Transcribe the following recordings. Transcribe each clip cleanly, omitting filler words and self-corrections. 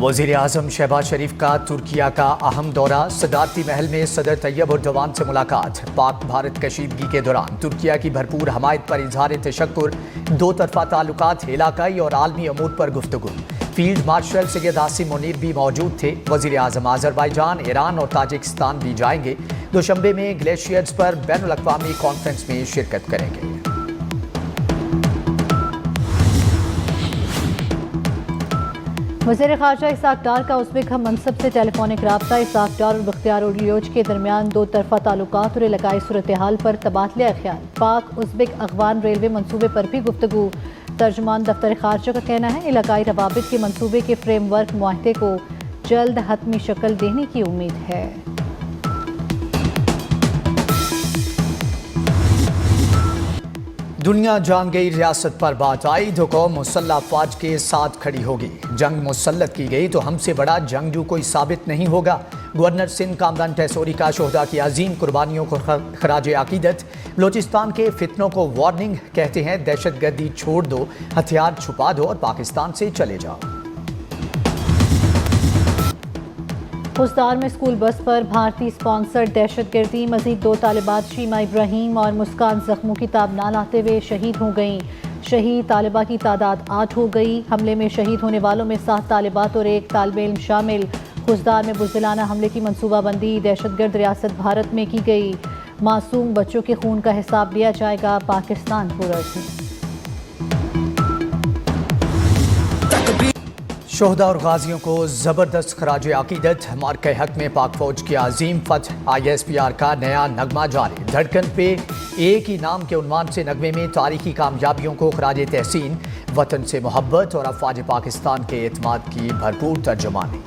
वज़ीर आज़म शहबाज शरीफ का तुर्किया का अहम दौरा। सदारती महल में सदर तैयब उर्दवान से मुलाकात। पाक भारत कशीदगी के दौरान तुर्किया की भरपूर हमायत पर इजहार तशक्कुर। दो तरफा ताल्लुकात, इलाकाई और आलमी अमूर पर गुफ्तगू। फील्ड मार्शल सैयद आसिम मुनीर भी मौजूद थे। वज़ीर आज़म अज़रबैजान, ईरान और ताजिकिस्तान भी जाएंगे। दोशंबे में ग्लेशियर्स पर बैनुल अक़वामी कॉन्फ्रेंस में शिरकत करेंगे। वज़ीर ख़ारजा इसाक डार का उज़्बेक हम मनसब से टेलीफोनिक राब्ता। इसाक डार और बख्तियार उलियोज के दरमियान दो तरफा ताल्लुकात और इलाकाई सूरत हाल पर तबादला ख्याल। पाक उज़्बेक अफ़गान रेलवे मनसूबे पर भी गुफ्तगू। तर्जुमान दफ्तर ख़ारजा का कहना है इलाकाई रवाबित के मनसूबे के फ्रेमवर्क मुआहदे को जल्द हतमी शक्ल देने की उम्मीद है। दुनिया जान गई रियासत पर बात आई तो कौम मुसल्लह अफवाज के साथ खड़ी होगी। जंग मुसल्लत की गई तो हमसे बड़ा जंगजू कोई साबित नहीं होगा। गवर्नर सिंध कामरान टैसोरी का शोहदा की अजीम कुर्बानियों को खराज अकीदत। बलोचिस्तान के फितनों को वार्निंग, कहते हैं दहशतगर्दी छोड़ दो, हथियार छुपा दो और पाकिस्तान से चले जाओ। खुजदार में स्कूल बस पर भारतीय स्पॉन्सर्ड दहशतगर्दी। मजीद दो तालिबात शीमा इब्राहिम और मुस्कान जख्मों की ताब ना लाते हुए शहीद हो गईं। शहीद तालिबा की तादाद 8 हो गई। हमले में शहीद होने वालों में 7 तालिबात और 1 तालिब इल्म शामिल। खुजदार में बुज़दिलाना हमले की मनसूबाबंदी दहशतगर्द रियासत भारत में की गई। मासूम बच्चों के खून का हिसाब लिया जाएगा, पाकिस्तान पुरज़। शोहदा और गाजियों को ज़बरदस्त खराज अकीदत। मार्के हक में पाक फौज की अजीम फतह। ISPR का नया नगमा जारी। धड़कन पे एक ही नाम के उन्वान से नगमे में तारीखी कामयाबियों को खराज तहसीन। वतन से मोहब्बत और अफवाज पाकिस्तान के एतमाद की भरपूर तर्जुमानी।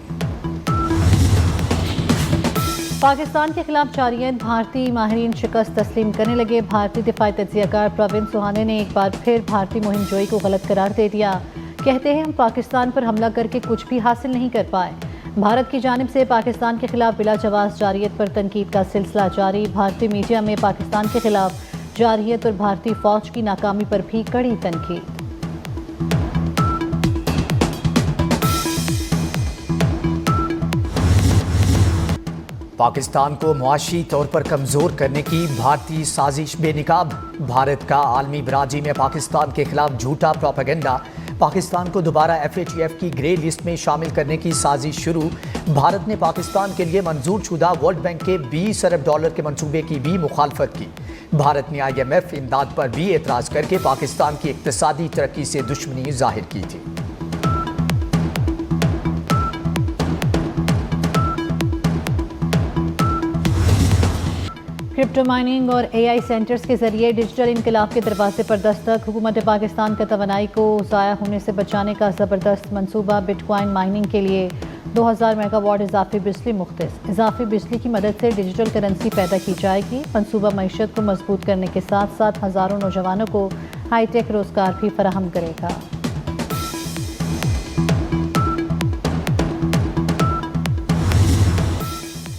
पाकिस्तान के खिलाफ जारियत भारतीय माहिरीन शिकस्त तस्लीम करने लगे। भारतीय दिफाई तज्जियाकार प्रवीण सुहाने ने एक बार फिर भारतीय मुहिम जोई को गलत करार दे दिया। कहते हैं हम पाकिस्तान पर हमला करके कुछ भी हासिल नहीं कर पाए। भारत की जानिब से पाकिस्तान के खिलाफ बिला जवाज़ जारियत पर तनकीद का सिलसिला जारी। भारतीय मीडिया में पाकिस्तान के खिलाफ जारियत और भारतीय फौज की नाकामी पर भी कड़ी तनकीद। पाकिस्तान को मुआशी तौर पर कमज़ोर करने की भारतीय साजिश बेनकाब। भारत का आलमी बराजी में पाकिस्तान के खिलाफ झूठा प्रोपेगेंडा। पाकिस्तान को दोबारा FATF की ग्रे लिस्ट में शामिल करने की साजिश शुरू। भारत ने पाकिस्तान के लिए मंजूर शुदा वर्ल्ड बैंक के $20 अरब के मंसूबे की भी मुखालफत की। भारत ने IMF इमदाद पर भी एतराज़ करके पाकिस्तान की इक्तिसादी तरक्की से दुश्मनी जाहिर की थी। क्रिप्टो माइनिंग और AI सेंटर्स के जरिए डिजिटल इनकलाब के दरवाजे पर दस्तक। हुकूमत पाकिस्तान का तवानाई को ज़ाया होने से बचाने का ज़बरदस्त मंसूबा। बिटकॉइन माइनिंग के लिए 2000 मेगावाट इजाफी बिजली मुख्तस। इजाफी बिजली की मदद से डिजिटल करेंसी पैदा की जाएगी। मंसूबा मईशत को मजबूत करने के साथ साथ हज़ारों नौजवानों को हाईटेक रोज़गार भी फराहम करेगा।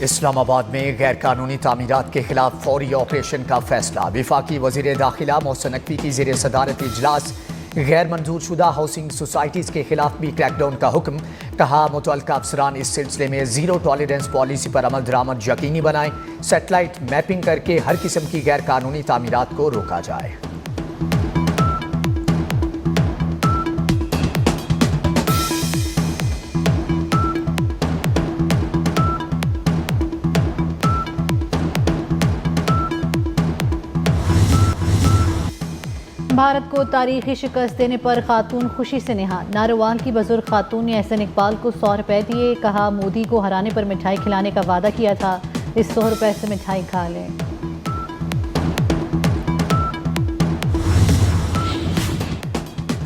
इस्लामाबाद में गैर कानूनी तामीरात के खिलाफ फौरी ऑपरेशन का फैसला। विफाकी वज़ीर दाखिला मोहसिन नकवी की ज़ेर सदारत इजलास। गैर मंजूर शुदा हाउसिंग सोसाइटीज़ के खिलाफ भी क्रैकडाउन का हुक्म। कहा मुतल्लिका अफसरान इस सिलसिले में ज़ीरो टॉलरेंस पॉलिसी पर अमल दरामद यकीनी बनाएं। सेटेलाइट मैपिंग करके हर किस्म की गैर कानूनी तामीरात को रोका जाए। भारत को तारीखी शिकस्त देने पर खातून खुशी से निहाल। नारोवाल की बुजुर्ग खातून ने एहसन इकबाल को 100 रुपए दिए। कहा मोदी को हराने पर मिठाई खिलाने का वादा किया था, इस 100 रुपए से मिठाई खा लें।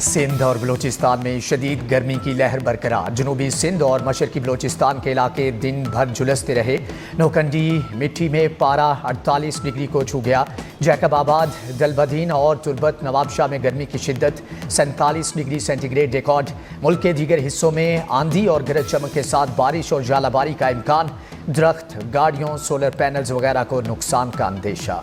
सिंध और बलूचिस्तान में शदीद गर्मी की लहर बरकरार। जनूबी सिंध और मशरकी बलूचिस्तान के इलाके दिन भर झुलसते रहे। नौकंडी मिट्टी में पारा 48 डिग्री को छू गया। जैकबाबाद, दलबदीन और तुर्बत नवाबशाह में गर्मी की शिद्दत 47 डिग्री सेंटीग्रेड रिकॉर्ड। मुल्क के दीगर हिस्सों में आंधी और गरज चमक के साथ बारिश और जालाबारी का इम्कान। दरख्त, गाड़ियों, सोलर पैनल्स वगैरह को नुकसान का अंदेशा।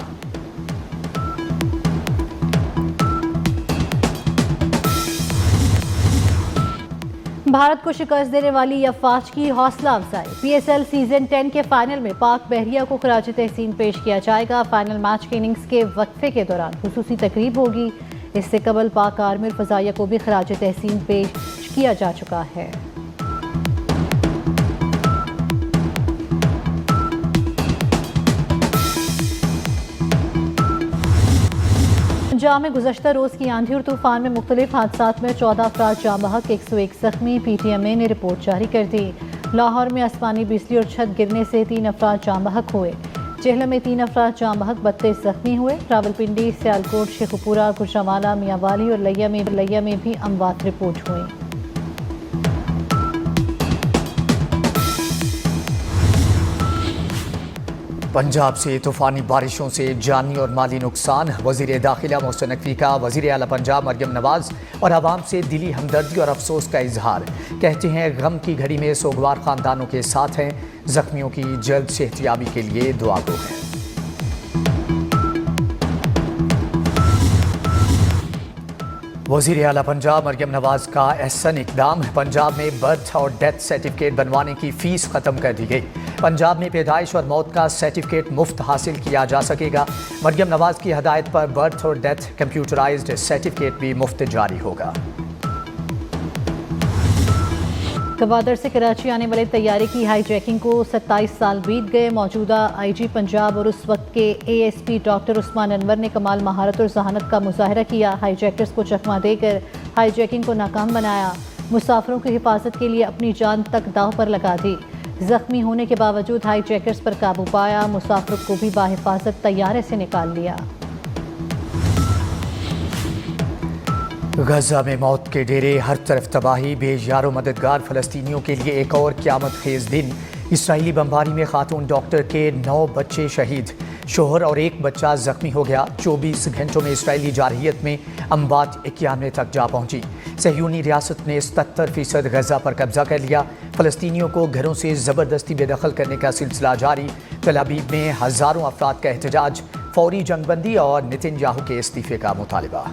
भारत को शिकस्त देने वाली अफवाज की हौसला अफजाई। PSL सीजन 10 के फाइनल में पाक बहरिया को खराज तहसीन पेश किया जाएगा। फाइनल मैच के इनिंग्स के वक्फे के दौरान खुसूसी तकरीब होगी। इससे कबल पाक आर्मी और फजाइया को भी खराज तहसीन पेश किया जा चुका है। पंजाब में गुज़श्ता रोज़ की आंधी और तूफान में मुख्तलिफ हादसात में 14 अफराद जाँ बहक, 101 जख्मी। PTMA ने रिपोर्ट जारी कर दी। लाहौर में आसमानी बिजली और छत गिरने से 3 अफराद जाँ बहक हुए। चेहला में 3 अफराद जाँ बहक, 32 जख्मी हुए। रावलपिंडी, सियालकोट, शेखुपुरा, गुजरांवाला, मियांवाली और लैया में भी अमवात रिपोर्ट हुई। पंजाब से तूफानी बारिशों से जानी और माली नुकसान। वज़ीर दाखिला मोहसिन नकवी का वज़ीर आला पंजाब मरियम नवाज और आवाम से दिली हमदर्दी और अफसोस का इजहार। कहते हैं गम की घड़ी में सोगवार ख़ानदानों के साथ हैं। ज़ख्मियों की जल्द सेहतियाबी के लिए दुआ गो हैं। वज़ीर आला पंजाब मरियम नवाज का एहसन इकदाम। पंजाब में बर्थ और डेथ सर्टिफिकेट बनवाने की फ़ीस ख़त्म कर दी गई। पंजाब में पैदाइश और मौत का सर्टिफिकेट मुफ्त हासिल किया जा सकेगा। मरियम नवाज की हदायत पर बर्थ और डेथ कंप्यूटराइज्ड सर्टिफिकेट भी मुफ्त जारी होगा। गवादर से कराची आने वाले तैयारे की हाईजैकिंग को 27 साल बीत गए। मौजूदा IG पंजाब और उस वक्त के ASP डॉक्टर उस्मान अनवर ने कमाल महारत और जहानत का मुजाहरा किया। हाईजैकर्स को चकमा देकर हाईजैकिंग को नाकाम बनाया। मुसाफिरों की हिफाजत के लिए अपनी जान तक दांव पर लगा दी। जख्मी होने के बावजूद हाईजैकर्स पर काबू पाया। मुसाफिरों को भी बाहिफाजत तैयारे से निकाल लिया। गजा में मौत के डेरे, हर तरफ तबाही। बेयारो मददगार फ़लस्तीनियों के लिए एक और क़यामत खेज दिन। इसराइली बमबारी में खातून डॉक्टर के 9 बच्चे शहीद। शोहर और एक बच्चा जख्मी हो गया। 24 घंटों में इसराइली जारहियत में अमवात 91 तक जा पहुंची। सहयूनी रियासत ने 77% गजा पर कब्जा कर लिया। फ़लस्तीनियों को घरों से ज़बरदस्ती बेदखल करने का सिलसिला जारी। तल अवीव में हज़ारों अफराद का एहतजाज। फौरी जंगबंदी और नेतन्याहू के इस्तीफे का मुतालबा।